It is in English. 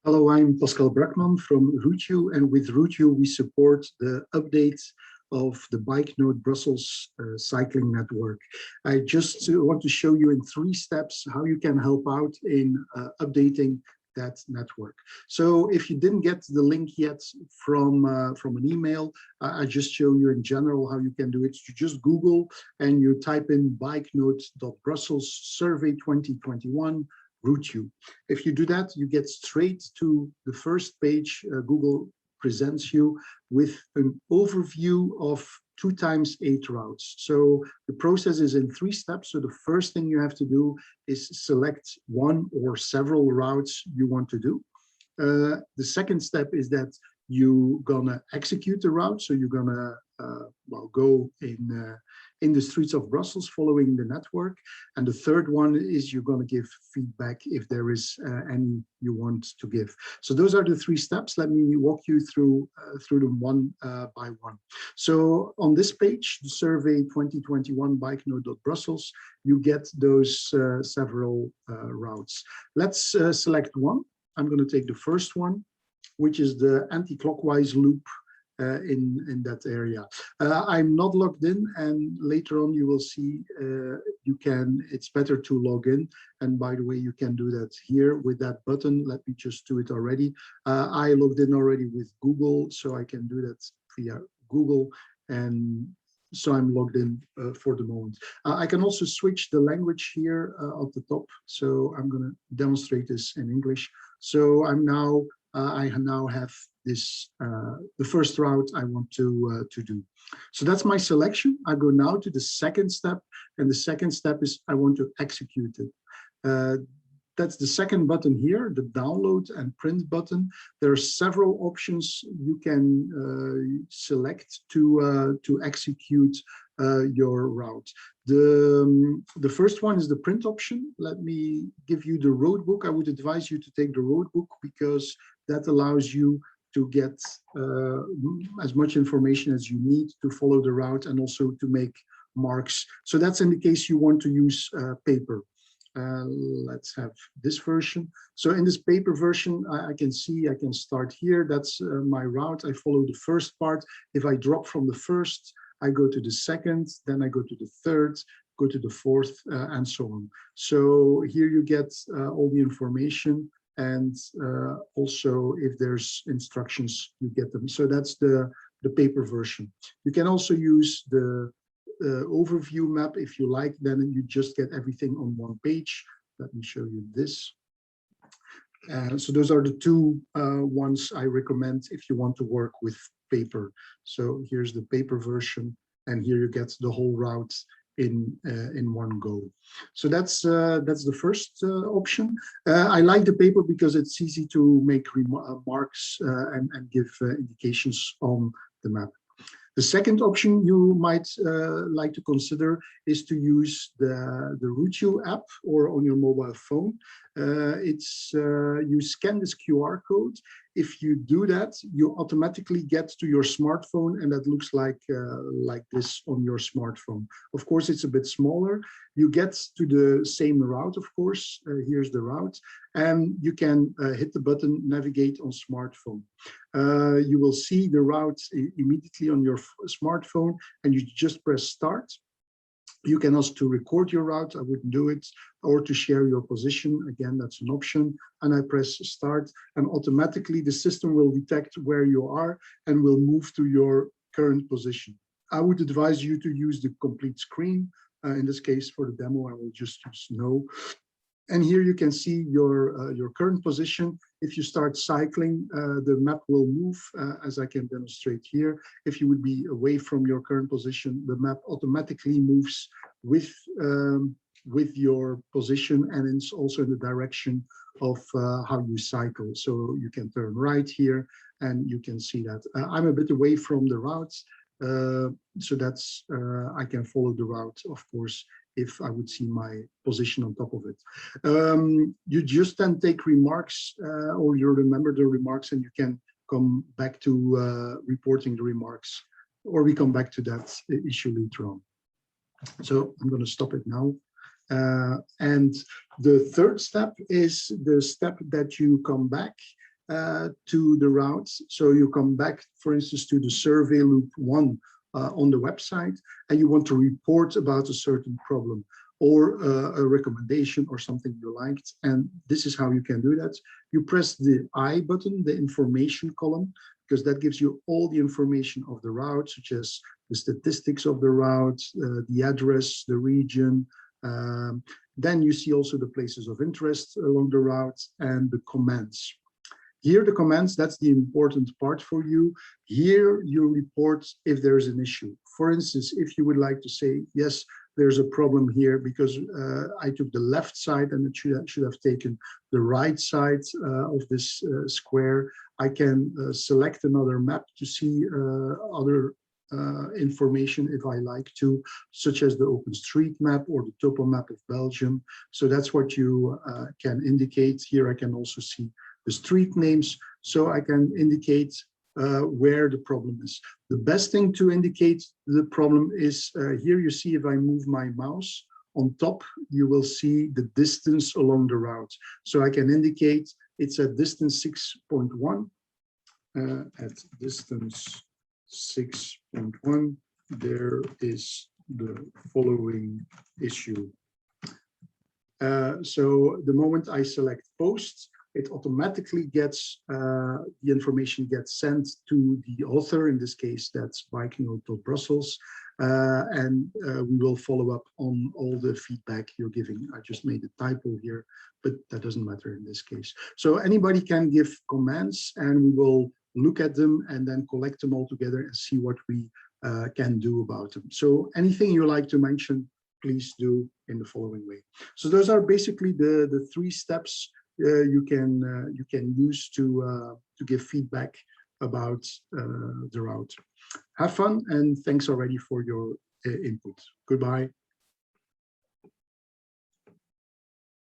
Hello, I'm Pascal Brackman from RouteYou, and with RouteYou we support the updates of the BikeNode.Brussels cycling network. I just want to show you in 3 steps how you can help out in updating that network. So if you didn't get the link yet from an email, I just show you in general how you can do it. You just Google and you type in BikeNode.Brussels survey 2021 RouteYou. If you do that, you get straight to the first page. Google presents you with an overview of 2 times 8 routes. So the process is in 3 steps. So the first thing you have to do is select one or several routes you want to do. The second step is that you're gonna execute the route. So you're gonna go in the streets of Brussels following the network. And the third one is you're going to give feedback if there is any you want to give. So those are the 3 steps. Let me walk you through them one by one. So on this page, the survey 2021 BikeNode.Brussels, you get those several routes. Let's select one. I'm going to take the first one, which is the anti-clockwise loop in that area. I'm not logged in, and later on you will see it's better to log in. And by the way, you can do that here with that button. Let me just do it already. I logged in already with Google, so I can do that via Google, and so I'm logged in for the moment. I can also switch the language here at the top. So I'm going to demonstrate this in English. So I now have this the first route I want to do. So that's my selection. I go now to the second step, and the second step is I want to execute it. That's the second button here, the download and print button. There are several options you can select to execute your route. The first one is the print option. Let me give you the road book. I would advise you to take the road book because that allows you to get as much information as you need to follow the route and also to make marks. So that's in the case you want to use paper. Let's have this version. So in this paper version, I can start here. That's my route. I follow the first part. If I drop from the first, I go to the second, then I go to the third, go to the fourth, and so on. So here you get all the information, and also if there's instructions, you get them. So that's the paper version. You can also use the overview map if you like, then you just get everything on one page. Let me show you this. So those are the 2 ones I recommend if you want to work with paper. So here's the paper version, and here you get the whole route in one go. So that's the first option. I like the paper because it's easy to make remarks and give indications on the map. The second option you might like to consider is to use the RouteYou app or on your mobile phone. You scan this QR code. If you do that, you automatically get to your smartphone, and that looks like this on your smartphone. Of course, it's a bit smaller. You get to the same route, of course. Here's the route, and you can hit the button navigate on smartphone. You will see the route immediately on your smartphone, and you just press start. You can also to record your route, I wouldn't do it, or to share your position. Again, that's an option. And I press start, and automatically the system will detect where you are and will move to your current position. I would advise you to use the complete screen. In this case, for the demo, I will just use no. And here you can see your current position. If you start cycling, the map will move, as I can demonstrate here. If you would be away from your current position, the map automatically moves with your position, and it's also in the direction of how you cycle. So you can turn right here, and you can see that. I'm a bit away from the routes, so that's I can follow the route, of course, if I would see my position on top of it. You just then take remarks, or you remember the remarks, and you can come back to reporting the remarks, or we come back to that issue later on. So I'm going to stop it now. And the third step is the step that you come back to the routes. So you come back, for instance, to the survey loop 1 on the website, and you want to report about a certain problem or a recommendation or something you liked. And this is how you can do that. You press the I button, the information column, because that gives you all the information of the route, such as the statistics of the route, the address, the region. Then you see also the places of interest along the route and the commands. Here, the commands, that's the important part for you. Here, you report if there is an issue. For instance, if you would like to say, yes, there's a problem here because I took the left side and it should have taken the right side of this square, I can select another map to see other information if I like to, such as the OpenStreetMap or the Topo Map of Belgium. So that's what you can indicate. Here I can also see the street names, so I can indicate where the problem is. The best thing to indicate the problem is, here you see if I move my mouse on top, you will see the distance along the route. So I can indicate it's at distance 6.1. At distance 6.1, there is the following issue. So the moment I select post, it automatically gets the information gets sent to the author. In this case, that's BikeNode.Brussels, and we will follow up on all the feedback you're giving. I just made a typo here, but that doesn't matter in this case. So anybody can give commands, and we will look at them and then collect them all together and see what we can do about them. So anything you like to mention, please do in the following way. So those are basically the 3 steps you can use to give feedback about the route. Have fun, and thanks already for your input. Goodbye.